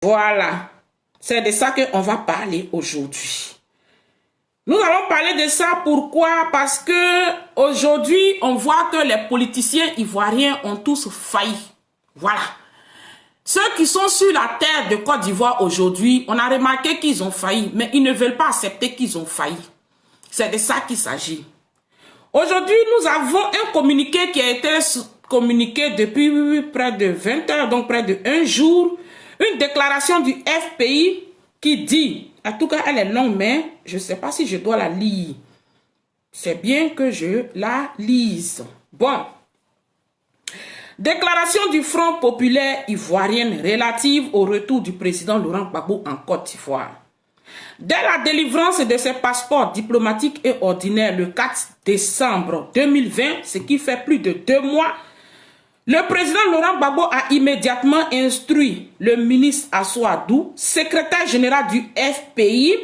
Voilà, c'est de ça qu'on va parler aujourd'hui. Nous allons parler de ça, pourquoi? Parce que aujourd'hui, on voit que les politiciens ivoiriens ont tous failli. Voilà. Ceux qui sont sur la terre de Côte d'Ivoire aujourd'hui, on a remarqué qu'ils ont failli, mais ils ne veulent pas accepter qu'ils ont failli. C'est de ça qu'il s'agit. Aujourd'hui, nous avons un communiqué qui a été communiqué depuis près de 20 heures, donc près de un jour, une déclaration du FPI qui dit, en tout cas elle est longue, mais je ne sais pas si je dois la lire. C'est bien que je la lise. Bon. Déclaration du Front populaire ivoirien relative au retour du président Laurent Gbagbo en Côte d'Ivoire. Dès la délivrance de ses passeports diplomatiques et ordinaires le 4 décembre 2020, ce qui fait plus de 2 mois, le président Laurent Gbagbo a immédiatement instruit le ministre Assou Adou, secrétaire général du FPI,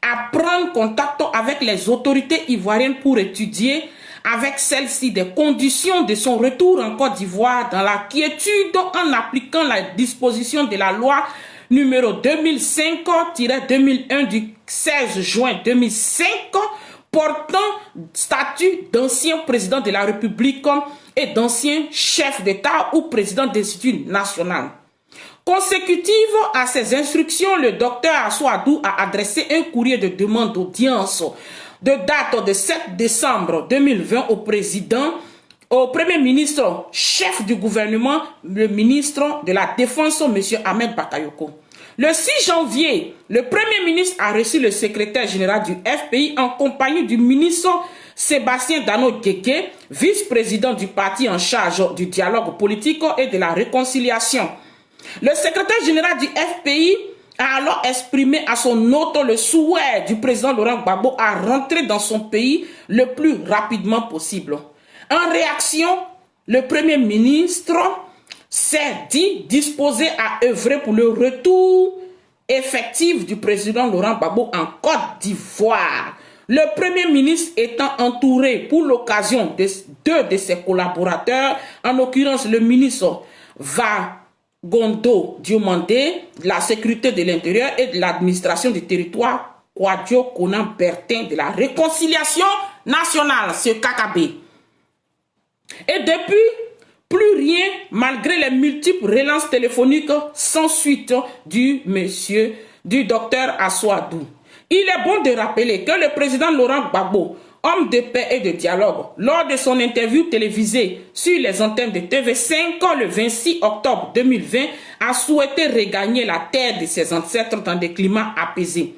à prendre contact avec les autorités ivoiriennes pour étudier avec celle-ci des conditions de son retour en Côte d'Ivoire dans la quiétude en appliquant la disposition de la loi numéro 2005-2001 du 16 juin 2005 portant statut d'ancien président de la République et d'ancien chef d'État ou président d'Institut national. Consécutive à ces instructions, le docteur Assou Adou a adressé un courrier de demande d'audience de date de 7 décembre 2020 au Premier ministre, chef du gouvernement, le ministre de la Défense, M. Ahmed Bakayoko. Le 6 janvier, le Premier ministre a reçu le secrétaire général du FPI en compagnie du ministre Sébastien Dano Guégué, vice-président du parti en charge du dialogue politique et de la réconciliation. Le secrétaire général du FPI a alors exprimé à son hôte le souhait du président Laurent Gbagbo à rentrer dans son pays le plus rapidement possible. En réaction, le Premier ministre s'est dit disposé à œuvrer pour le retour effectif du président Laurent Gbagbo en Côte d'Ivoire. Le Premier ministre étant entouré pour l'occasion de 2 de ses collaborateurs, en l'occurrence le ministre Gondo Diomandé, de la sécurité de l'intérieur et de l'administration du territoire, Kouadio Konan Bertin de la réconciliation nationale, ce KKB. Et depuis, plus rien, malgré les multiples relances téléphoniques sans suite du docteur Assou Adou. Il est bon de rappeler que le président Laurent Gbagbo, homme de paix et de dialogue, lors de son interview télévisée sur les antennes de TV5 le 26 octobre 2020, a souhaité regagner la terre de ses ancêtres dans des climats apaisés.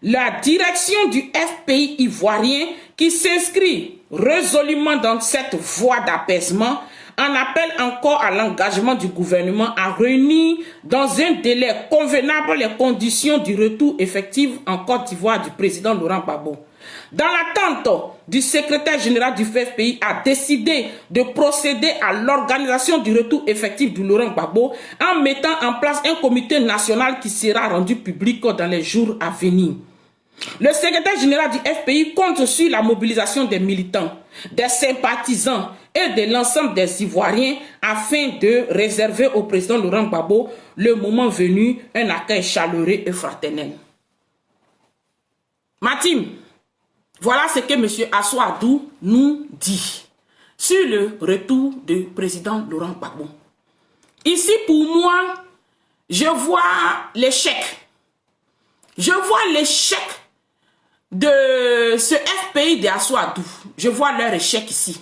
La direction du FPI ivoirien, qui s'inscrit résolument dans cette voie d'apaisement, en appelle encore à l'engagement du gouvernement à réunir dans un délai convenable les conditions du retour effectif en Côte d'Ivoire du président Laurent Gbagbo. Dans l'attente du secrétaire général du FPI a décidé de procéder à l'organisation du retour effectif de Laurent Gbagbo en mettant en place un comité national qui sera rendu public dans les jours à venir. Le secrétaire général du FPI compte sur la mobilisation des militants, des sympathisants et de l'ensemble des Ivoiriens afin de réserver au président Laurent Gbagbo, le moment venu, un accueil chaleureux et fraternel. Matim, voilà ce que M. Assou Adou nous dit sur le retour du président Laurent Gbagbo. Ici, pour moi, je vois l'échec. Je vois l'échec de ce FPI de Assou Adou. Je vois leur échec ici.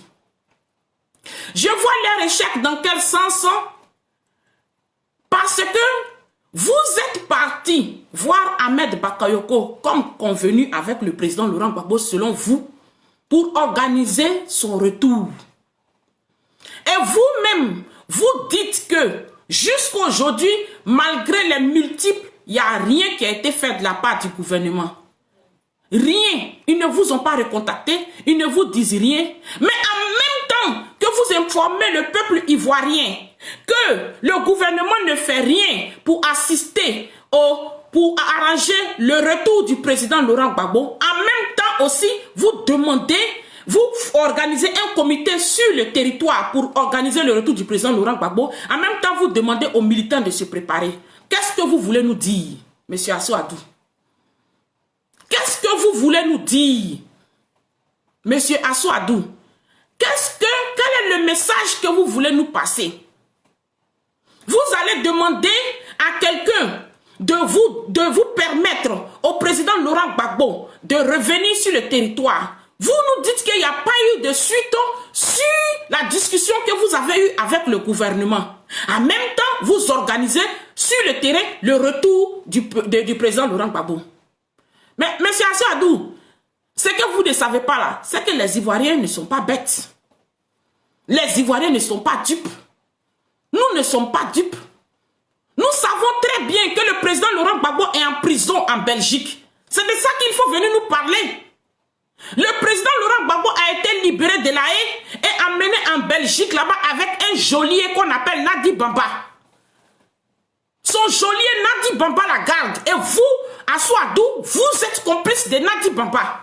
Je vois leur échec dans quel sens? Parce que vous êtes parti voir Ahmed Bakayoko comme convenu avec le président Laurent Gbagbo selon vous pour organiser son retour. Et vous-même, vous dites que jusqu'à aujourd'hui, malgré les multiples, il n'y a rien qui a été fait de la part du gouvernement. Rien. Ils ne vous ont pas recontacté, ils ne vous disent rien. Mais en même temps que vous informez le peuple ivoirien que le gouvernement ne fait rien pour assister pour arranger le retour du président Laurent Gbagbo, en même temps aussi, vous demandez, vous organisez un comité sur le territoire pour organiser le retour du président Laurent Gbagbo, en même temps, vous demandez aux militants de se préparer. qu'est-ce que vous voulez nous dire, monsieur Assou-Adou? Qu'est-ce que vous voulez nous dire, monsieur Assou-Adou? Quel est le message que vous voulez nous passer? Vous allez demander à quelqu'un de vous permettre, au président Laurent Gbagbo, de revenir sur le territoire. Vous nous dites qu'il n'y a pas eu de suite sur la discussion que vous avez eue avec le gouvernement. En même temps, vous organisez sur le terrain le retour du président Laurent Gbagbo. Mais M. Assou-Adou, ce que vous ne savez pas là, c'est que les Ivoiriens ne sont pas bêtes. Les Ivoiriens ne sont pas dupes. Nous ne sommes pas dupes. Nous savons très bien que le président Laurent Gbagbo est en prison en Belgique. C'est de ça qu'il faut venir nous parler. Le président Laurent Gbagbo a été libéré de La Haye et emmené en Belgique là-bas avec un geôlier qu'on appelle Nadi Bamba. Son geôlier Nadi Bamba la garde. Et vous, Assou-Adou, vous êtes complice de Nadi Bamba.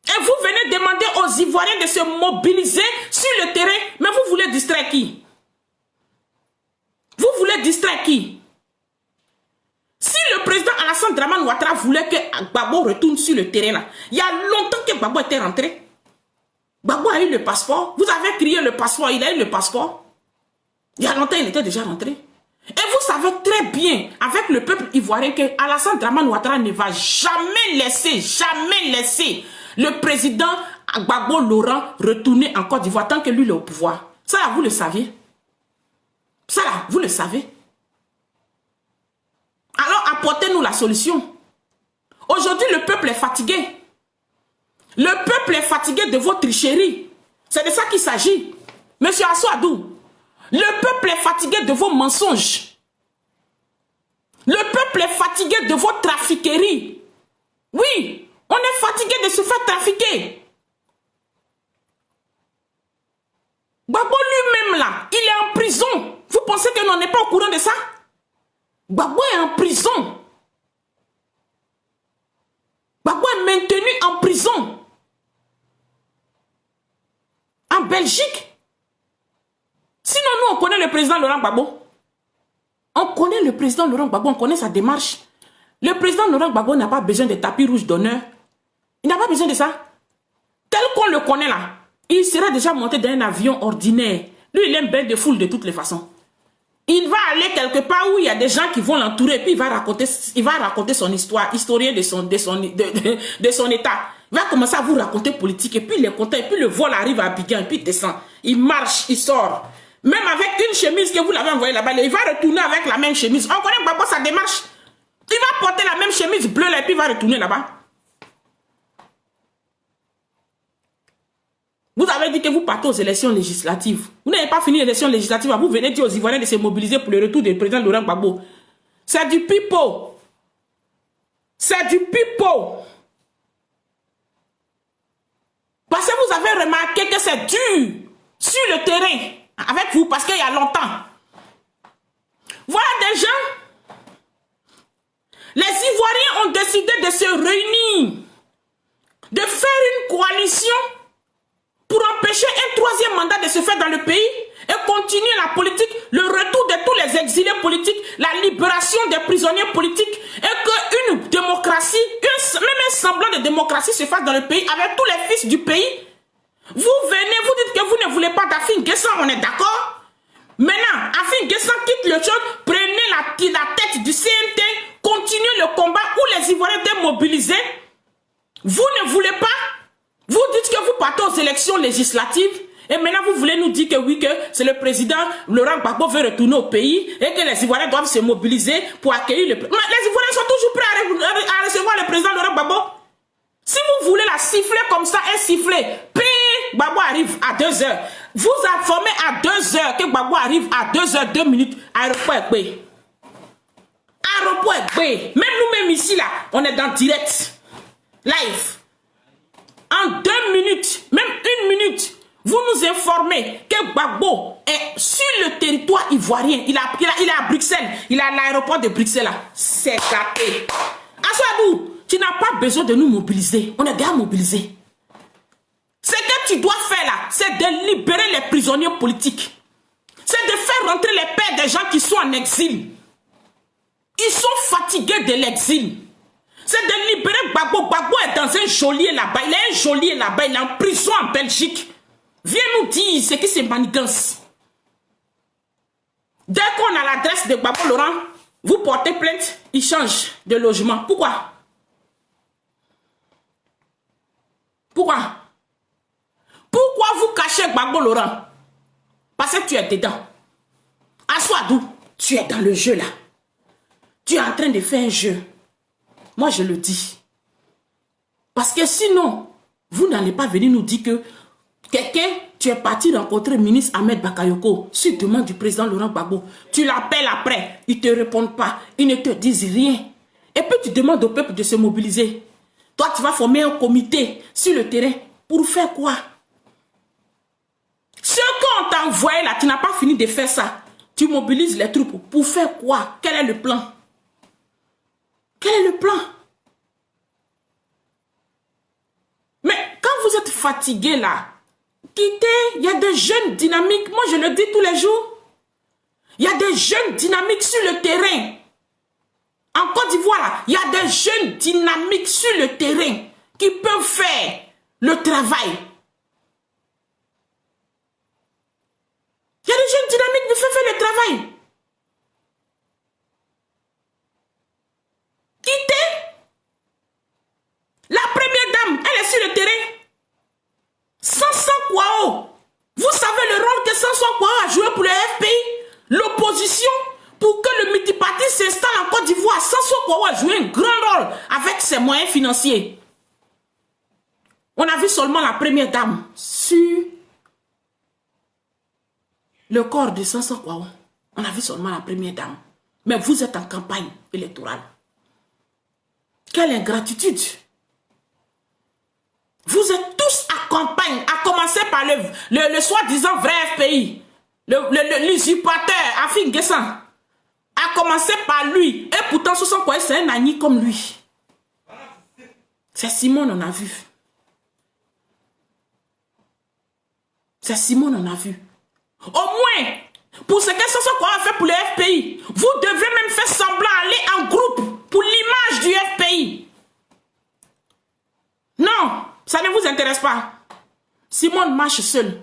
Et vous venez demander aux Ivoiriens de se mobiliser sur le terrain, mais vous voulez distraire qui? Vous voulez distraire qui? Si le président Alassane Dramane Ouattara voulait que Gbagbo retourne sur le terrain, là, il y a longtemps que Gbagbo était rentré. Gbagbo a eu le passeport. Vous avez crié le passeport, il a eu le passeport. Il y a longtemps, il était déjà rentré. Et vous savez très bien, avec le peuple ivoirien, que Alassane Dramane Ouattara ne va jamais laisser le président Gbagbo Laurent retourner en Côte d'Ivoire tant que lui est au pouvoir. Ça là, vous le saviez. Ça là, vous le savez. Alors apportez-nous la solution. Aujourd'hui, le peuple est fatigué. Le peuple est fatigué de vos tricheries. C'est de ça qu'il s'agit. Monsieur Assou-Adou, le peuple est fatigué de vos mensonges. Le peuple est fatigué de vos trafiqueries. Oui, on est fatigué de se faire trafiquer. Gbagbo lui-même là, il est en prison. Vous pensez que l'on n'est pas au courant de ça? Gbagbo est en prison. Gbagbo est maintenu en prison. En Belgique. Sinon, nous, on connaît le président Laurent Gbagbo. On connaît le président Laurent Gbagbo, on connaît sa démarche. Le président Laurent Gbagbo n'a pas besoin de tapis rouge d'honneur. Il n'a pas besoin de ça. Tel qu'on le connaît là, il serait déjà monté dans un avion ordinaire. Lui, il aime bien de foule de toutes les façons. Il va aller quelque part où il y a des gens qui vont l'entourer, puis il va raconter son histoire, historien de son état. Il va commencer à vous raconter politique, et puis il est content, et puis le vol arrive à Abidjan, et puis il descend. Il marche, il sort. Même avec une chemise que vous l'avez envoyée là-bas, il va retourner avec la même chemise. On connaît Gbagbo sa démarche. Il va porter la même chemise bleue là, et puis il va retourner là-bas. Vous avez dit que vous partez aux élections législatives. Vous n'avez pas fini les élections législatives. Vous venez dire aux Ivoiriens de se mobiliser pour le retour du président Laurent Gbagbo. C'est du pipeau. C'est du pipeau. Parce que vous avez remarqué que c'est dur sur le terrain avec vous parce qu'il y a longtemps. Voilà des gens. Les Ivoiriens ont décidé de se réunir, de faire une coalition pour empêcher un troisième mandat de se faire dans le pays et continuer la politique, le retour de tous les exilés politiques, la libération des prisonniers politiques et qu'une démocratie, même un semblant de démocratie se fasse dans le pays avec tous les fils du pays. Vous venez, vous dites que vous ne voulez pas d'Afin Guessan, on est d'accord? Maintenant, Afin Guessan quitte le job, prenez la tête du CNT, continuez le combat où les Ivoiriens étaient mobilisés. Vous ne voulez pas? Vous dites que vous partez aux élections législatives et maintenant vous voulez nous dire que oui, que c'est le président Laurent Gbagbo veut retourner au pays et que les Ivoiriens doivent se mobiliser pour accueillir le président. Les Ivoiriens sont toujours prêts à recevoir le président Laurent Gbagbo. Si vous voulez la siffler comme ça, un sifflet, puis Gbagbo arrive à 2 heures. Vous informez à 2 heures que Gbagbo arrive à 2 heures 2 minutes. Aéroport Ekbe. Aéroport Ekbe. Même nous-mêmes ici, là, on est dans direct. Live. En 2 minutes, même 1 minute, vous nous informez que Gbagbo est sur le territoire ivoirien. Il est à Bruxelles. Il est à l'aéroport de Bruxelles. C'est gâté. Assou-Adou, tu n'as pas besoin de nous mobiliser. On est déjà mobilisés. Ce que tu dois faire là, c'est de libérer les prisonniers politiques. c'est de faire rentrer les pères des gens qui sont en exil. Ils sont fatigués de l'exil. C'est de libérer Gbagbo. Gbagbo est dans un geôlier là-bas. Il est un geôlier là-bas. Il est en prison en Belgique. Viens nous dire ce qui se manigance. Dès qu'on a l'adresse de Gbagbo Laurent, vous portez plainte, il change de logement. Pourquoi? Pourquoi? Pourquoi vous cachez Gbagbo Laurent? Parce que tu es dedans. Assoadou, tu es dans le jeu là. Tu es en train de faire un jeu. Moi, je le dis. Parce que sinon, vous n'allez pas venir nous dire que quelqu'un, tu es parti rencontrer le ministre Ahmed Bakayoko sur demande du président Laurent Gbagbo. Tu l'appelles après, ils ne te répondent pas, ils ne te disent rien. Et puis tu demandes au peuple de se mobiliser. Toi, tu vas former un comité sur le terrain pour faire quoi? Ce qu'on t'a envoyé là, tu n'as pas fini de faire ça. Tu mobilises les troupes pour faire quoi? Quel est le plan? Quel est le plan? Mais quand vous êtes fatigué là, quittez, il y a des jeunes dynamiques, moi je le dis tous les jours. Il y a des jeunes dynamiques sur le terrain. En Côte d'Ivoire, il y a des jeunes dynamiques sur le terrain qui peuvent faire le travail. Il y a des jeunes dynamiques qui peuvent faire le travail. Quittez. La première dame, elle est sur le terrain. Sanson Kouao. Vous savez le rôle que Sanson Kouao a joué pour le FPI, l'opposition, pour que le multiparti s'installe en Côte d'Ivoire. Sanson Kouao a joué un grand rôle avec ses moyens financiers. On a vu seulement la première dame sur le corps de Sanson Kouao. On a vu seulement la première dame. Mais vous êtes en campagne électorale. Quelle ingratitude! Vous êtes tous à campagne, à commencer par le soi-disant vrai FPI, l'usurpateur Afin Guessan, à commencer par lui. Et pourtant, ce sont quoi? C'est un ami comme lui. C'est Simon, on a vu. C'est Simon, on a vu. Au moins, pour ce que ce soit quoi a fait pour le FPI, vous devez même faire semblant aller en groupe pour l'image du FPI. Non, ça ne vous intéresse pas. Simon marche seul.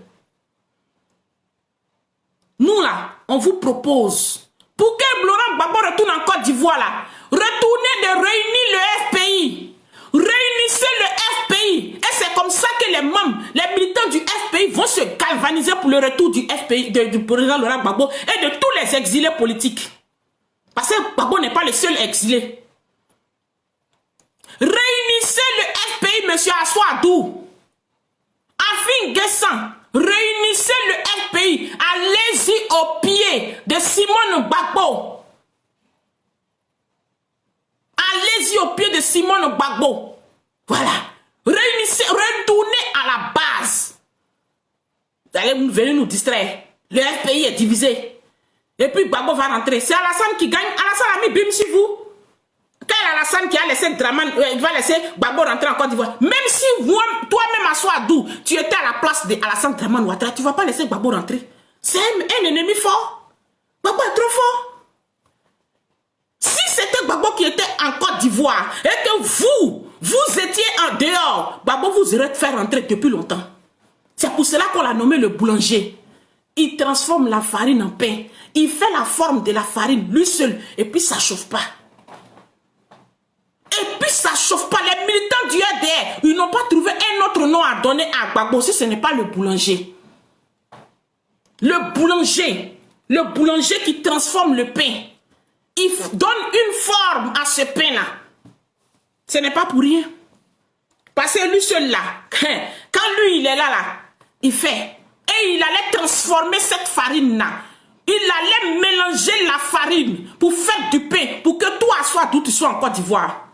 Nous là, on vous propose, pour que Laurent Gbagbo retourne en Côte d'Ivoire là, retournez de réunir le FPI. Réunissez le FPI. Et c'est comme ça que les membres, les militants du FPI vont se galvaniser pour le retour du FPI, du président Laurent Gbagbo et de tous les exilés politiques. Parce que Gbagbo n'est pas le seul exilé. Réunissez le FPI, monsieur Assoadou. Afin Guessan, réunissez le FPI. Allez-y au pied de Simone Gbagbo. Allez-y au pied de Simone Gbagbo. Voilà. Réunissez, retournez à la base. Vous allez venir nous distraire. Le FPI est divisé. Et puis Gbagbo va rentrer. C'est Alassane qui gagne. Alassane a mis bim sur vous. Quand Alassane qui a laissé Draman, il va laisser Gbagbo rentrer en Côte d'Ivoire. Même si toi-même à Assoadou, tu étais à la place de Alassane Draman Ouattara, tu ne vas pas laisser Gbagbo rentrer. C'est un ennemi fort. Gbagbo est trop fort. Si c'était Gbagbo qui était en Côte d'Ivoire et que vous étiez en dehors, Gbagbo vous aurait fait rentrer depuis longtemps. C'est pour cela qu'on l'a nommé le boulanger. Il transforme la farine en pain. Il fait la forme de la farine lui seul et puis ça ne chauffe pas. Et puis ça ne chauffe pas. Les militants du RDR, ils n'ont pas trouvé un autre nom à donner à Gbagbo si ce n'est pas le boulanger. Le boulanger qui transforme le pain. Il donne une forme à ce pain-là. Ce n'est pas pour rien. Parce que lui seul là, quand lui il est là, il fait. Et il allait transformer cette farine-là. Il allait mélanger la farine pour faire du pain, pour que toi, d'où tu sois en Côte d'Ivoire.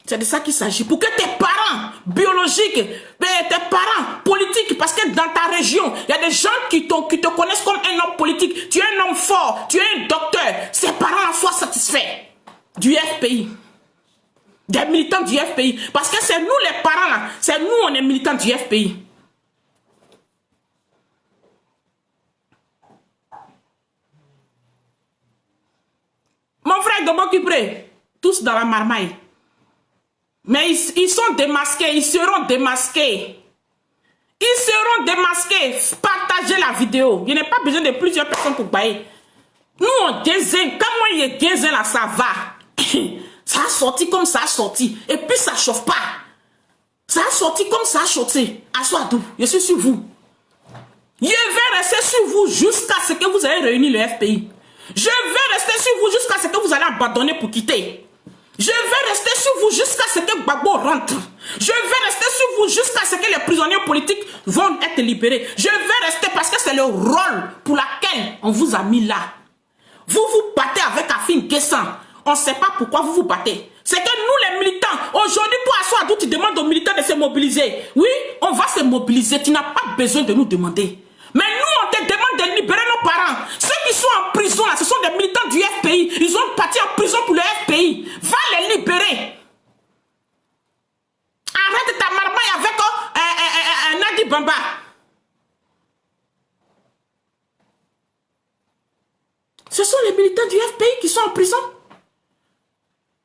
C'est de ça qu'il s'agit. Pour que tes parents biologiques, tes parents politiques, parce que dans ta région, il y a des gens qui te connaissent comme un homme politique. Tu es un homme fort, tu es un docteur. Ses parents soient satisfaits du FPI. Des militants du FPI. Parce que c'est nous les parents là. C'est nous, on est militants du FPI. frères de Mokipré, tous dans la marmaille. Mais ils sont démasqués, ils seront démasqués. Ils seront démasqués. Partagez la vidéo. Il n'y a pas besoin de plusieurs personnes pour bailler. Nous, on désigne. Quand moi, il y a désigne là, ça va. Ça a sorti comme ça a sorti. Et puis, ça ne chauffe pas. Ça a sorti comme ça a sorti. Assois-vous. Je suis sur vous. Je vais rester sur vous jusqu'à ce que vous ayez réuni le FPI. Je vais rester sur vous jusqu'à ce que vous allez abandonner pour quitter. Je vais rester sur vous jusqu'à ce que Gbagbo rentre. Je vais rester sur vous jusqu'à ce que les prisonniers politiques vont être libérés. Je vais rester parce que c'est le rôle pour lequel on vous a mis là. Vous vous battez avec Afin Guessan. On ne sait pas pourquoi vous vous battez. C'est que nous les militants, aujourd'hui toi Assoadou, tu demandes aux militants de se mobiliser. Oui, on va se mobiliser. Tu n'as pas besoin de nous demander. Mais nous, on te demande de libérer nos parents. Ceux qui sont en prison, là, ce sont des militants du FPI. Ils ont parti en prison pour le FPI. Va les libérer. Arrête ta marmaille avec Nadi Bamba. Ce sont les militants du FPI qui sont en prison.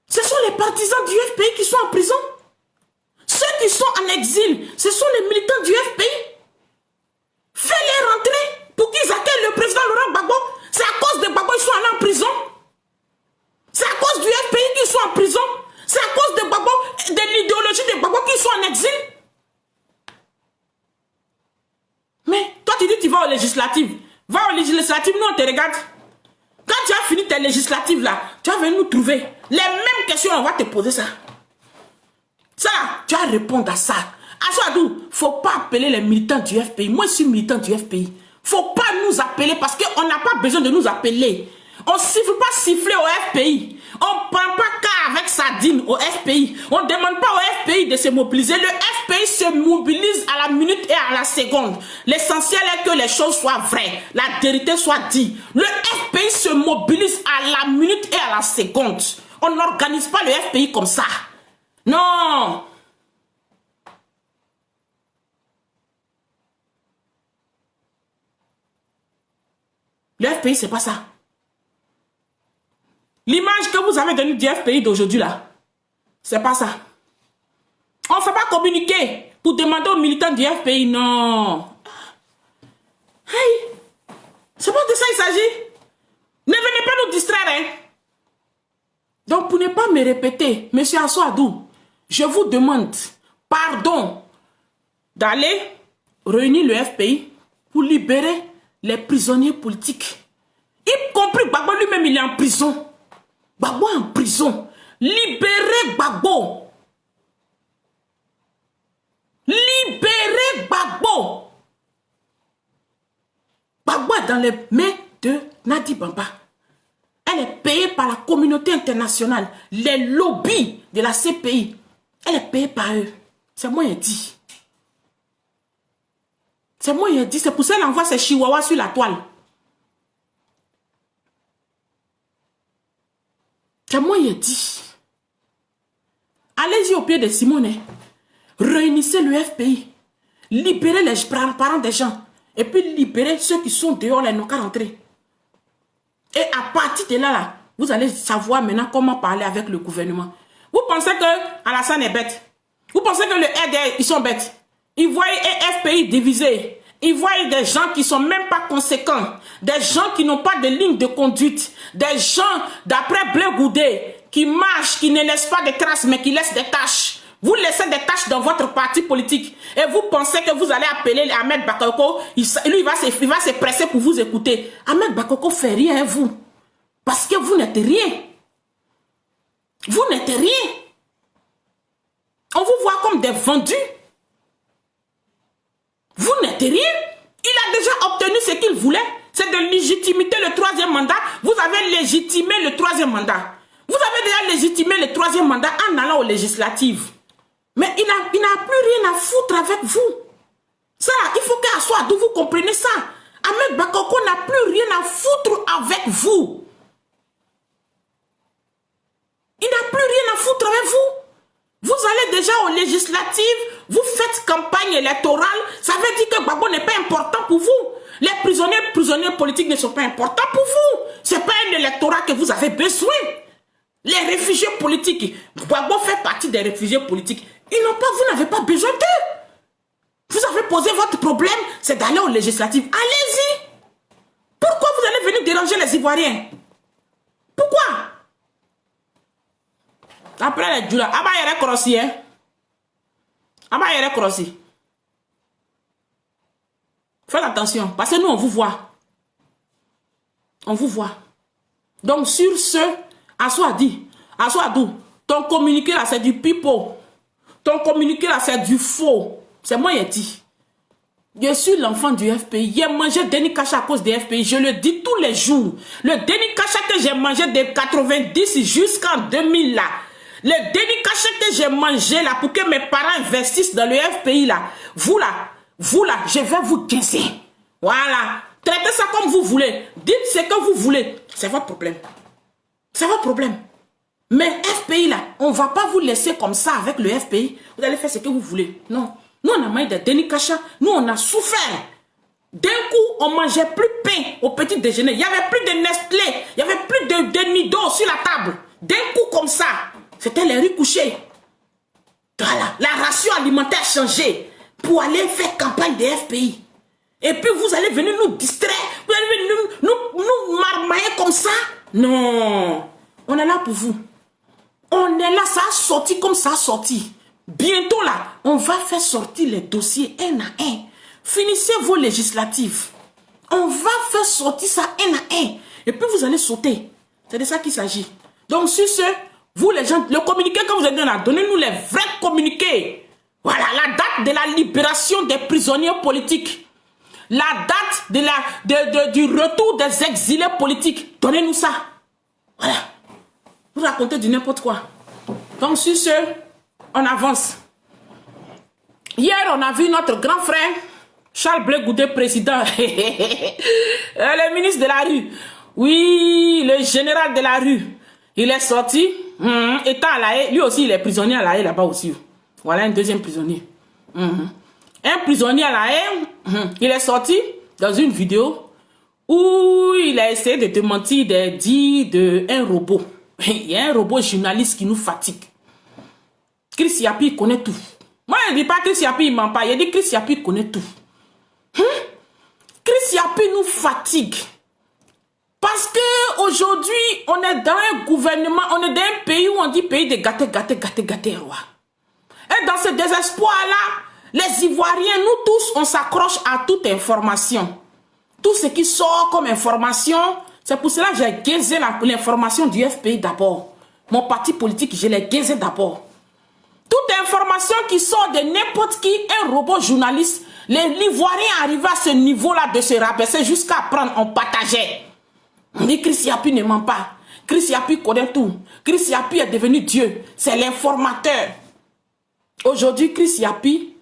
Ce sont les partisans du FPI qui sont en prison. Ceux qui sont en exil, ce sont les militants du FPI. Fais-les rentrer pour qu'ils accueillent le président Laurent Gbagbo. C'est à cause de Gbagbo qu'ils sont allés en prison. C'est à cause du FPI qu'ils sont en prison. C'est à cause de Gbagbo, de l'idéologie de Gbagbo qu'ils sont en exil. Mais toi tu dis que tu vas aux législatives. Va aux législatives, nous on te regarde. Quand tu as fini tes législatives là, tu vas venir nous trouver. Les mêmes questions, on va te poser ça. Ça, tu vas répondre à ça. Assoadou, il ne faut pas appeler les militants du FPI. Moi, je suis militant du FPI. Il ne faut pas nous appeler parce qu'on n'a pas besoin de nous appeler. On ne siffle pas siffler au FPI. On ne prend pas cas avec sardine au FPI. On ne demande pas au FPI de se mobiliser. Le FPI se mobilise à la minute et à la seconde. L'essentiel est que les choses soient vraies. La vérité soit dite. Le FPI se mobilise à la minute et à la seconde. On n'organise pas le FPI comme ça. Non. Le FPI, c'est pas ça. L'image que vous avez donnée du FPI d'aujourd'hui là, c'est pas ça. On ne fait pas communiquer pour demander aux militants du FPI, non. Hey, c'est pas de ça il s'agit. Ne venez pas nous distraire, hein. Donc pour ne pas me répéter, monsieur Assoadou, je vous demande pardon d'aller réunir le FPI pour libérer les prisonniers politiques. Y compris Gbagbo lui-même, il est en prison. Gbagbo est en prison. Libérez Gbagbo. Libérez Gbagbo. Gbagbo est dans les mains de Nadi Bamba. Elle est payée par la communauté internationale. Les lobbies de la CPI. Elle est payée par eux. C'est moi qui ai dit. C'est moi qui ai dit. C'est pour ça qu'elle envoie ses chihuahuas sur la toile. C'est moi qui ai dit. Allez-y au pied de Simone. Réunissez le FPI. Libérez les parents des gens. Et puis libérez ceux qui sont dehors, les n'ont qu'à rentrer. Et à partir de là, vous allez savoir maintenant comment parler avec le gouvernement. Vous pensez que Alassane est bête? Vous pensez que le RDR, ils sont bêtes? Ils voient un FPI divisé. Ils voient des gens qui ne sont même pas conséquents. Des gens qui n'ont pas de ligne de conduite. Des gens, d'après Blé Goudé, qui marchent, qui ne laissent pas de traces, mais qui laissent des tâches. Vous laissez des tâches dans votre parti politique. Et vous pensez que vous allez appeler Ahmed Bakoko. Lui, il va se presser pour vous écouter. Ahmed Bakoko fait rien, vous. Parce que vous n'êtes rien. Vous n'êtes rien. On vous voit comme des vendus. Vous n'êtes rien. Il a déjà obtenu ce qu'il voulait. C'est de légitimer le troisième mandat. Vous avez légitimé le troisième mandat. Vous avez déjà légitimé le troisième mandat en allant aux législatives. Mais il n'a plus rien à foutre avec vous. Ça, il faut qu'à soi, d'où vous comprenez ça. Ahmed Bakoko n'a plus rien à foutre avec vous. Il n'a plus rien à foutre avec vous. Vous allez déjà aux législatives, vous faites campagne électorale, ça veut dire que Gbagbo n'est pas important pour vous. Les prisonniers politiques ne sont pas importants pour vous. Ce n'est pas un électorat que vous avez besoin. Les réfugiés politiques, Gbagbo fait partie des réfugiés politiques. Vous n'avez pas besoin d'eux. Vous avez posé votre problème, c'est d'aller aux législatives. Allez-y. Pourquoi vous allez venir déranger les Ivoiriens? Pourquoi? Après les Djoula, Aba Yere Korossi, hein? Aba Yere Korossi. Faites attention, parce que nous, on vous voit. On vous voit. Donc, sur ce, Aswadou, ton communiqué là, c'est du pipeau. Ton communiqué là, c'est du faux. C'est moi qui ai dit. Je suis l'enfant du FPI. J'ai mangé Denis Kacha à cause des FPI. Je le dis tous les jours. Le Denis Kacha que j'ai mangé de 90 jusqu'en 2000 là. Le Denis Kacha que j'ai mangé là pour que mes parents investissent dans le FPI là. Vous là, je vais vous guincer. Voilà. Traitez ça comme vous voulez. Dites ce que vous voulez. C'est votre problème. C'est votre problème. Mais FPI là, on ne va pas vous laisser comme ça avec le FPI. Vous allez faire ce que vous voulez. Non. Nous, on a mangé de Denis Kacha. Nous, on a souffert. D'un coup, on mangeait plus pain au petit déjeuner. Il n'y avait plus de Nestlé. Il n'y avait plus de Nido sur la table. D'un coup, comme ça, c'était les riz couchés. Voilà. La ration alimentaire changée pour aller faire campagne des FPI. Et puis, vous allez venir nous distraire. Vous allez venir nous marmailler comme ça. Non. On est là pour vous. On est là, ça a sorti comme ça a sorti. Bientôt là, on va faire sortir les dossiers un à un. Finissez vos législatives. On va faire sortir ça un à un. Et puis vous allez sauter. C'est de ça qu'il s'agit. Donc sur ce, vous les gens, le communiqué que vous avez donné, donnez-nous les vrais communiqués. Voilà, la date de la libération des prisonniers politiques. La date du retour des exilés politiques. Donnez-nous ça. Voilà. Vous racontez du n'importe quoi. Donc sur ce, on avance. Hier, on a vu notre grand frère, Charles Blé Goudé, président. Le ministre de la rue. Oui, le général de la rue. Il est sorti, étant à La Haye. Lui aussi, il est prisonnier à La Haye là-bas aussi. Voilà un deuxième prisonnier. Un prisonnier à La Haye, il est sorti dans une vidéo où il a essayé de démentir des dits d'un robot. Il y a un robot journaliste qui nous fatigue. Chris Yapi connaît tout. Moi, je ne dis pas Chris Yapi, il ment pas. Il dit Chris Yapi connaît tout. Chris Yapi nous fatigue. Parce que aujourd'hui, on est dans un gouvernement, on est dans un pays où on dit pays de gâté, roi. Et dans ce désespoir-là, les Ivoiriens, nous tous, on s'accroche à toute information. Tout ce qui sort comme information, c'est pour cela que j'ai gaisé l'information du FPI d'abord. Mon parti politique, je l'ai gaisé d'abord. Toute information qui sort de n'importe qui, un robot journaliste, l'Ivoirien arrive à ce niveau-là de se rabaisser jusqu'à prendre, on partageait. On dit Chris Yapi ne ment pas. Chris Yapi connaît tout. Chris Yapi est devenu Dieu. C'est l'informateur. Aujourd'hui, Chris Yapi,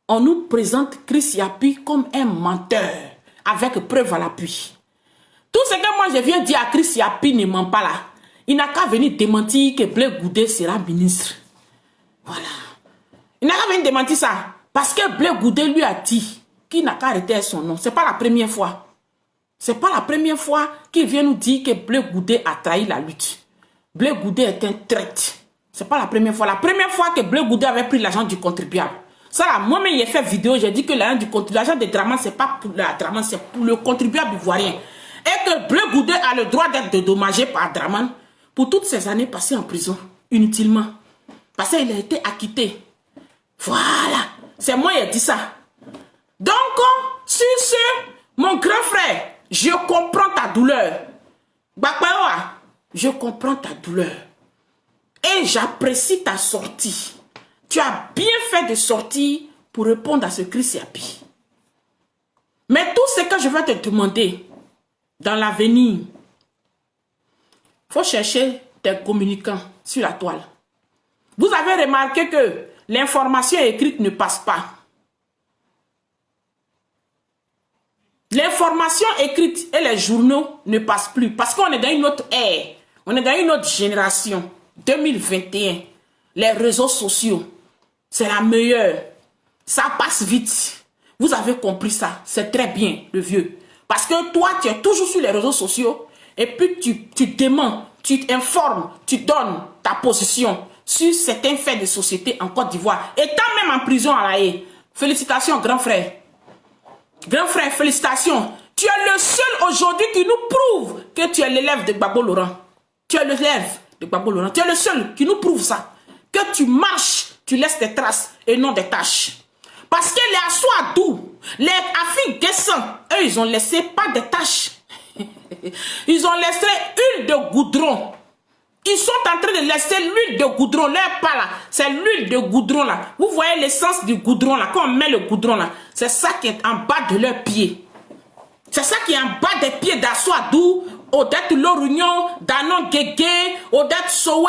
on nous présente Chris Yapi comme un menteur, avec preuve à l'appui. Tout ce que moi je viens dire à Chris Yapi ne ment pas là. Il n'a qu'à venir démentir que Blé Goudé sera ministre. Voilà. Il n'a qu'à venir démentir ça. Parce que Blé Goudé lui a dit qu'il n'a qu'à arrêter son nom. Ce n'est pas la première fois. Ce n'est pas la première fois qu'il vient nous dire que Blé Goudé a trahi la lutte. Blé Goudé est un traître. Ce n'est pas la première fois. La première fois que Blé Goudé avait pris l'argent du contribuable. Ça là, moi-même, j'ai fait vidéo, j'ai dit que l'argent de Draman, ce n'est pas pour la Draman, c'est pour le contribuable ivoirien. Et que Blé Goudé a le droit d'être dédommagé par Draman pour toutes ces années passées en prison, inutilement. Parce qu'il a été acquitté. Voilà. C'est moi qui ai dit ça. Donc, sur ce, mon grand frère, je comprends ta douleur. Bakbaoa, je comprends ta douleur. Et j'apprécie ta sortie. Tu as bien fait de sortir pour répondre à ce Chris Yapi. Mais tout ce que je vais te demander dans l'avenir, il faut chercher tes communicants sur la toile. Vous avez remarqué que l'information écrite ne passe pas. L'information écrite et les journaux ne passent plus parce qu'on est dans une autre ère. On est dans une autre génération. 2021. Les réseaux sociaux. C'est la meilleure. Ça passe vite. Vous avez compris ça. C'est très bien, le vieux. Parce que toi, tu es toujours sur les réseaux sociaux et puis tu déments tu informes, tu donnes ta position sur certains faits de société en Côte d'Ivoire, étant même en prison à La Haye. Félicitations, grand frère. Grand frère, félicitations. Tu es le seul aujourd'hui qui nous prouve que tu es l'élève de Gbagbo Laurent. Tu es l'élève de Gbagbo Laurent. Tu es le seul qui nous prouve ça. Que tu marches, tu laisses des traces et non des taches. Parce que les Assouadou, les Afin Guessan, eux, ils ont laissé pas de taches. Ils ont laissé huile de goudron. Ils sont en train de laisser l'huile de goudron. Leur pas là, c'est l'huile de goudron là. Vous voyez l'essence du goudron là. Quand on met le goudron là, c'est ça qui est en bas de leurs pieds. C'est ça qui est en bas des pieds d'Assoadou, Odette Lorugnon, Danon Guégué, Odette Sowe,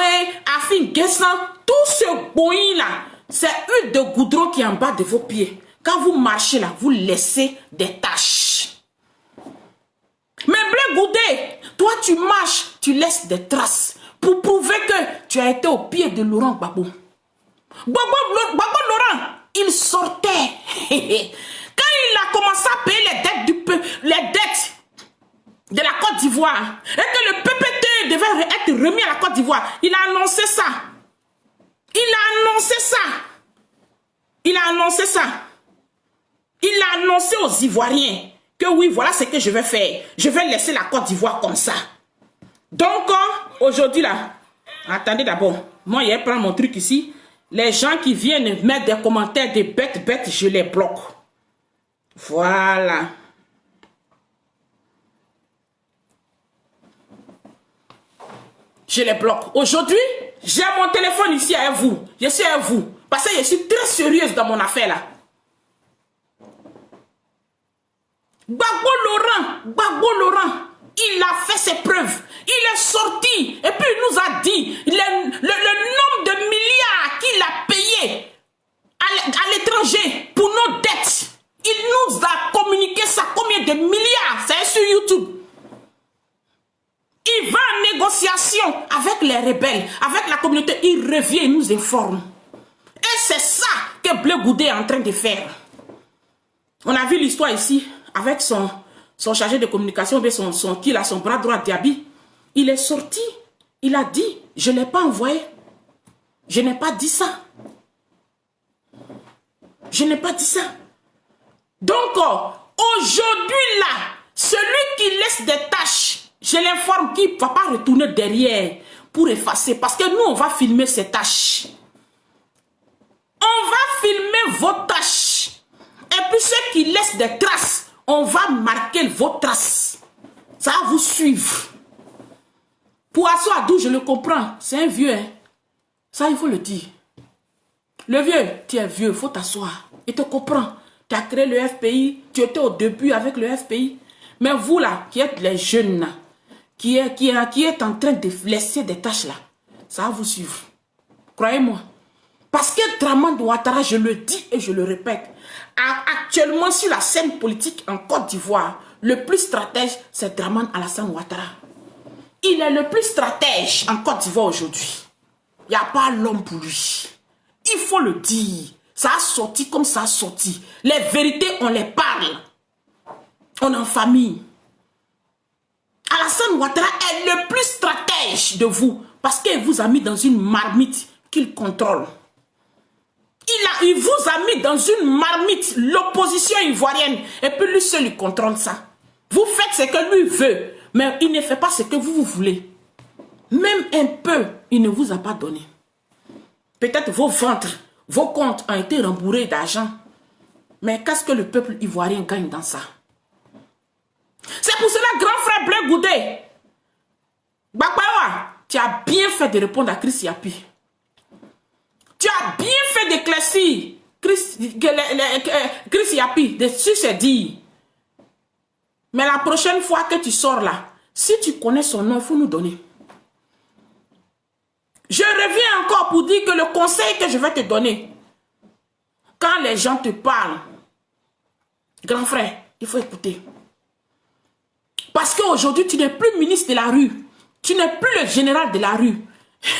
Afin Guessan. Tout ce boï là, c'est l'huile de goudron qui est en bas de vos pieds. Quand vous marchez là, vous laissez des taches. Mais Blé Goudé, toi tu marches, tu laisses des traces pour prouver que tu as été au pied de Laurent Gbagbo. Gbagbo Laurent, il sortait. Quand il a commencé à payer les dettes de la Côte d'Ivoire et que le PPT devait être remis à la Côte d'Ivoire, il a annoncé ça. Il a annoncé ça. Il a annoncé ça. Il a annoncé aux Ivoiriens que oui, voilà ce que je vais faire. Je vais laisser la Côte d'Ivoire comme ça. Donc, aujourd'hui là, attendez d'abord. Moi, je vais prendre mon truc ici. Les gens qui viennent mettre des commentaires de bêtes, je les bloque. Voilà. Je les bloque. Aujourd'hui, j'ai mon téléphone ici avec vous. Je suis avec vous. Parce que je suis très sérieuse dans mon affaire là. Gbagbo Laurent, il a fait ses preuves. Il est sorti et puis il nous a dit le nombre de milliards qu'il a payé à l'étranger pour nos dettes. Il nous a communiqué ça, combien de milliards, c'est sur YouTube. Il va en négociation avec les rebelles, avec la communauté. Il revient et nous informe. Et c'est ça que Blé Goudé est en train de faire. On a vu l'histoire ici avec son chargé de communication, son bras droit Diaby. Il est sorti, il a dit, je ne l'ai pas envoyé. Je n'ai pas dit ça. Je n'ai pas dit ça. Donc, aujourd'hui là, celui qui laisse des tâches, je l'informe qu'il ne va pas retourner derrière pour effacer. Parce que nous, on va filmer ces tâches. On va filmer vos tâches. Et puis ceux qui laissent des traces, on va marquer vos traces. Ça va vous suivre. Pour Assoadou, je le comprends. C'est un vieux. Hein? Ça, il faut le dire. Le vieux, tu es vieux, il faut t'asseoir. Il te comprend. Tu as créé le FPI. Tu étais au début avec le FPI. Mais vous là, qui êtes les jeunes là, qui est en train de laisser des tâches là, ça va vous suivre. Croyez-moi. Parce que Dramane Ouattara, je le dis et je le répète, actuellement sur la scène politique en Côte d'Ivoire, le plus stratège, c'est Dramane Alassane Ouattara. Il est le plus stratège en Côte d'Ivoire aujourd'hui. Il n'y a pas l'homme pour lui. Il faut le dire. Ça a sorti comme ça a sorti. Les vérités, on les parle. On est en famille. Alassane Ouattara est le plus stratège de vous parce qu'il vous a mis dans une marmite qu'il contrôle. Il vous a mis dans une marmite, l'opposition ivoirienne, et puis lui seul, il contrôle ça. Vous faites ce que lui veut, mais il ne fait pas ce que vous voulez. Même un peu, il ne vous a pas donné. Peut-être vos ventres, vos comptes ont été rembourrés d'argent. Mais qu'est-ce que le peuple ivoirien gagne dans ça? C'est pour cela, grand frère Blé Goudé, Bakbawa, tu as bien fait de répondre à Chris Yapi. Tu as bien fait d'éclaircir Chris Yapi, de ce c'est dit. Mais la prochaine fois que tu sors là, si tu connais son nom, il faut nous donner. Je reviens encore pour dire que le conseil que je vais te donner, quand les gens te parlent, grand frère, il faut écouter. Parce qu'aujourd'hui, tu n'es plus ministre de la rue. Tu n'es plus le général de la rue.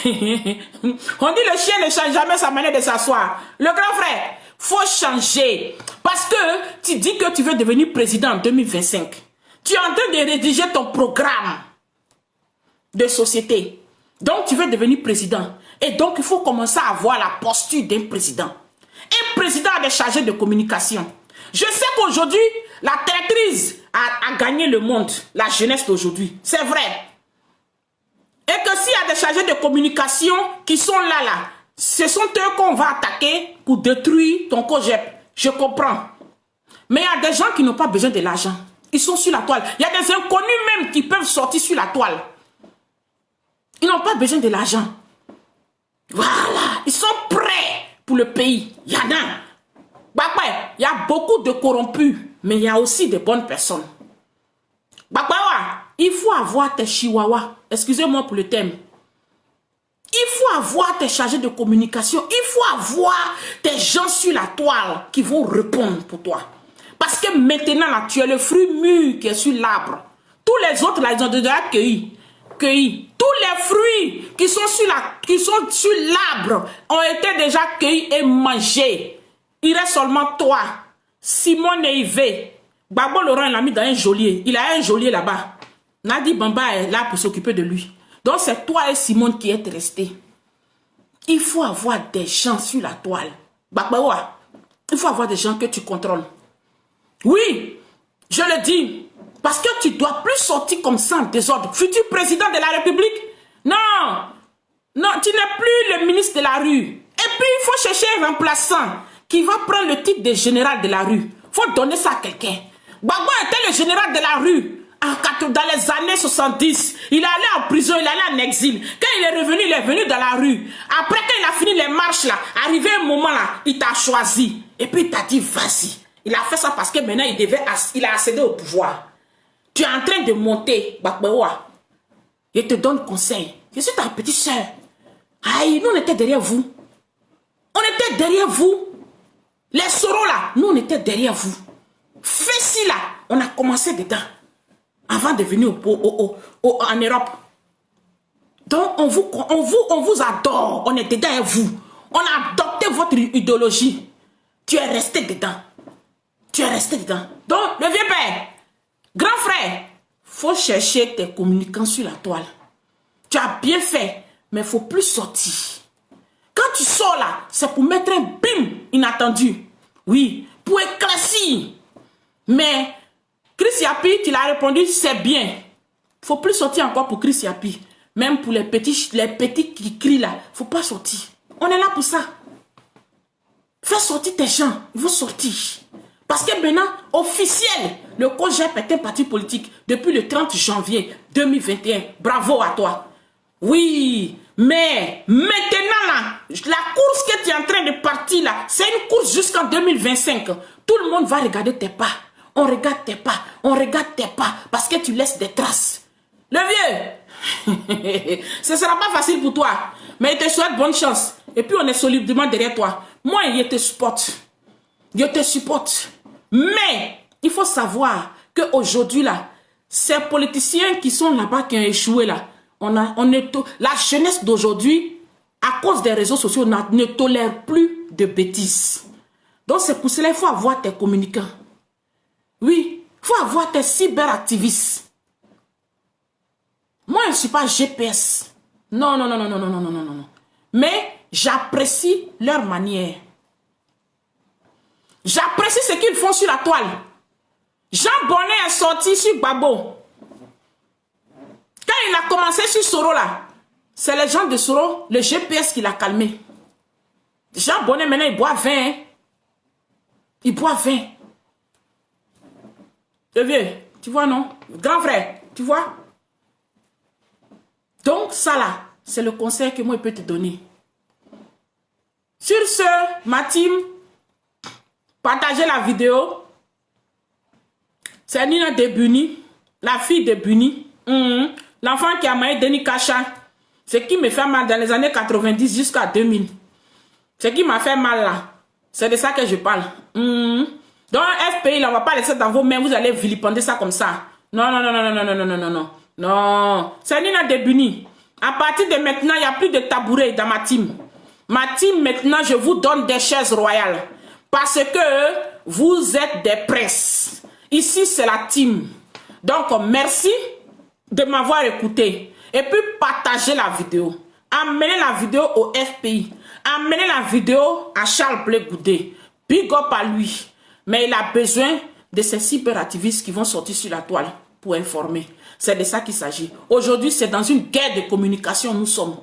On dit le chien ne change jamais sa manière de s'asseoir. Le grand frère, faut changer. Parce que tu dis que tu veux devenir président en 2025. Tu es en train de rédiger ton programme. de société. Donc, tu veux devenir président. Et donc, il faut commencer à avoir la posture d'un président. Un président a des chargés de communication. Je sais qu'aujourd'hui, la traîtrise a gagné le monde, la jeunesse d'aujourd'hui. C'est vrai. Et que s'il y a des chargés de communication qui sont là, ce sont eux qu'on va attaquer pour détruire ton COJEP. Je comprends. Mais il y a des gens qui n'ont pas besoin de l'argent. Ils sont sur la toile. Il y a des inconnus même qui peuvent sortir sur la toile. Ils n'ont pas besoin de l'argent. Voilà. Ils sont prêts pour le pays. Il y en a. Il y a beaucoup de corrompus, mais il y a aussi de bonnes personnes. Il faut avoir tes chihuahuas. Excusez-moi pour le thème. Il faut avoir tes chargés de communication. Il faut avoir tes gens sur la toile qui vont répondre pour toi. Parce que maintenant, là, tu es le fruit mûr qui est sur l'arbre. Tous les autres, là, ils ont déjà cueilli. Tous les fruits qui sont sur l'arbre ont été déjà cueillis et mangés. Il reste seulement toi, Simon et Yves. Babo Laurent l'a mis dans un geôlier. Il a un geôlier là-bas. Nadi Bamba est là pour s'occuper de lui. Donc c'est toi et Simon qui êtes restés. Il faut avoir des gens sur la toile. Il faut avoir des gens que tu contrôles. Oui, je le dis. Parce que tu ne dois plus sortir comme ça en désordre. Futur président de la République. Non. Non, tu n'es plus le ministre de la rue. Et puis il faut chercher un remplaçant qui va prendre le titre de général de la rue. Il faut donner ça à quelqu'un. Gbagbo était le général de la rue. Dans les années 70, il est allé en prison, il est allé en exil. Quand il est revenu dans la rue. Après, quand il a fini les marches là, arrivé un moment là, il t'a choisi. Et puis il t'a dit, vas-y. Il a fait ça parce que maintenant, il a accédé au pouvoir. Tu es en train de monter, Bakbewa. Je te donne conseil. Je suis ta petite soeur. Aïe, nous on était derrière vous. On était derrière vous. Les Soros là, nous on était derrière vous. Fessi là, on a commencé dedans. Avant de venir en Europe. Donc on vous adore. On est dedans vous. On a adopté votre idéologie. Tu es resté dedans. Tu es resté dedans. Donc le vieux père, grand frère, faut chercher tes communicants sur la toile. Tu as bien fait, mais il ne faut plus sortir. Quand tu sors là, c'est pour mettre un bim inattendu. Oui, pour éclaircir. Mais Chris Yapi, tu l'as répondu, c'est bien. Il ne faut plus sortir encore pour Chris Yapi. Même pour les petits qui crient là, il ne faut pas sortir. On est là pour ça. Fais sortir tes gens, il faut sortir. Parce que maintenant, officiel, le COJEP est un parti politique depuis le 30 janvier 2021. Bravo à toi. Oui, mais maintenant là, la course que tu es en train de partir là, c'est une course jusqu'en 2025. Tout le monde va regarder tes pas. On regarde tes pas, on regarde tes pas, parce que tu laisses des traces. Le vieux, ce ne sera pas facile pour toi, mais je te souhaite bonne chance. Et puis on est solidement derrière toi. Moi, je te supporte. Je te supporte. Mais, il faut savoir qu'aujourd'hui là, ces politiciens qui sont là-bas, qui ont échoué là, la jeunesse d'aujourd'hui, à cause des réseaux sociaux, ne tolère plus de bêtises. Donc c'est pour cela qu'il faut avoir tes communicants. Oui, il faut avoir tes cyberactivistes. Moi, je ne suis pas GPS. Non. Mais j'apprécie leur manière. J'apprécie ce qu'ils font sur la toile. Jean Bonnet est sorti sur Babo. Quand il a commencé sur Soro là, c'est les gens de Soro, le GPS qui l'a calmé. Jean Bonnet maintenant il boit 20. Hein? Il boit 20. Le vieux, tu vois non? Grand frère, tu vois? Donc ça là, c'est le conseil que moi je peux te donner. Sur ce, ma team, partagez la vidéo. C'est Nina Debuni, la fille de Buni. L'enfant qui a maillé Denis Kacha. Ce qui me fait mal dans les années 90 jusqu'à 2000. Ce qui m'a fait mal là. C'est de ça que je parle. Donc, FPI, là, on ne va pas laisser dans vos mains, vous allez vilipender ça comme ça. Non. Non. C'est Nina Debuni. À partir de maintenant, il n'y a plus de tabouret dans ma team. Ma team, maintenant, je vous donne des chaises royales. Parce que vous êtes des princes. Ici, c'est la team. Donc, merci de m'avoir écouté. Et puis partagez la vidéo. Amenez la vidéo au FPI. Amenez la vidéo à Charles Blé Goudé. Big up à lui. Mais il a besoin de ces cyberactivistes qui vont sortir sur la toile pour informer. C'est de ça qu'il s'agit. Aujourd'hui, c'est dans une guerre de communication nous sommes.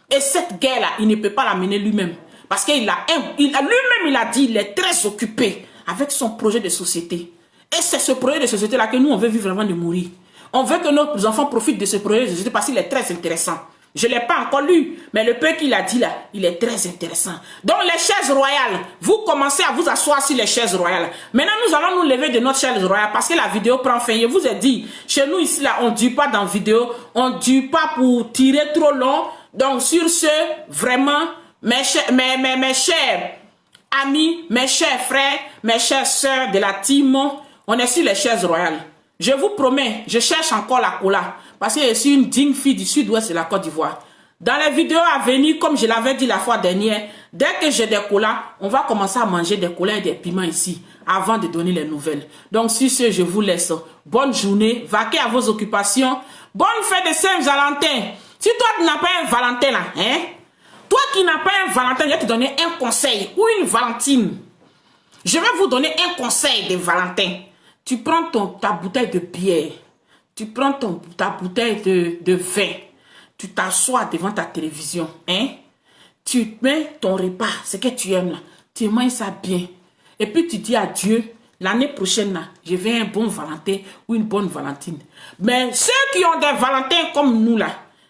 Et cette guerre-là, il ne peut pas la mener lui-même. Parce qu'il a lui-même, il a dit, il est très occupé avec son projet de société. Et c'est ce projet de société-là que nous, on veut vivre avant de mourir. On veut que nos enfants profitent de ce projet de société parce qu'il est très intéressant. Je ne l'ai pas encore lu, mais le peu qu'il a dit là, il est très intéressant. Donc les chaises royales, vous commencez à vous asseoir sur les chaises royales. Maintenant, nous allons nous lever de notre chaise royale parce que la vidéo prend fin. Je vous ai dit, chez nous ici, là, on ne dure pas dans la vidéo, on ne dure pas pour tirer trop long. Donc sur ce, vraiment, mes chers amis, mes chers frères, mes chères sœurs de la team, on est sur les chaises royales. Je vous promets, je cherche encore la cola. Parce que je suis une digne fille du sud-ouest de la Côte d'Ivoire. Dans les vidéos à venir, comme je l'avais dit la fois dernière, dès que j'ai des colas, on va commencer à manger des colas et des piments ici, avant de donner les nouvelles. Donc sur ce, je vous laisse. Bonne journée, vaquez à vos occupations. Bonne fête de Saint-Valentin. Si toi, tu n'as pas un Valentin là, hein? Toi qui n'as pas un Valentin, je vais te donner un conseil ou une Valentine. Je vais vous donner un conseil de Valentin. Tu prends ta bouteille de bière, tu prends ta bouteille de vin, tu t'assois devant ta télévision, hein? Tu mets ton repas, ce que tu aimes là, tu manges ça bien. Et puis tu dis à Dieu, l'année prochaine là, je veux un bon Valentin ou une bonne Valentine. Mais ceux qui ont des Valentins comme nous là,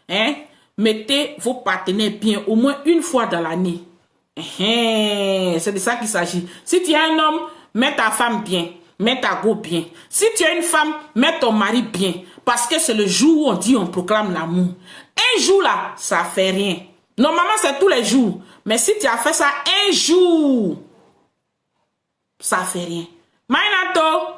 hein? Mettez vos partenaires bien, au moins une fois dans l'année. C'est de ça qu'il s'agit. Si tu es un homme, mets ta femme bien. Mets ta go bien. Si tu es une femme, mets ton mari bien. Parce que c'est le jour où on dit on proclame l'amour. Un jour là, ça fait rien. Normalement, c'est tous les jours. Mais si tu as fait ça un jour, ça fait rien. Maïnato,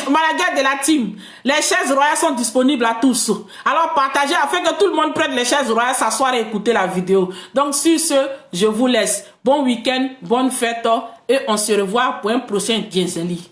manager de la team, les chaises royales sont disponibles à tous. Alors partagez afin que tout le monde prenne les chaises royales, s'asseoir et écouter la vidéo. Donc sur ce, je vous laisse. Bon week-end, bonne fête et on se revoit pour un prochain Gienzeli.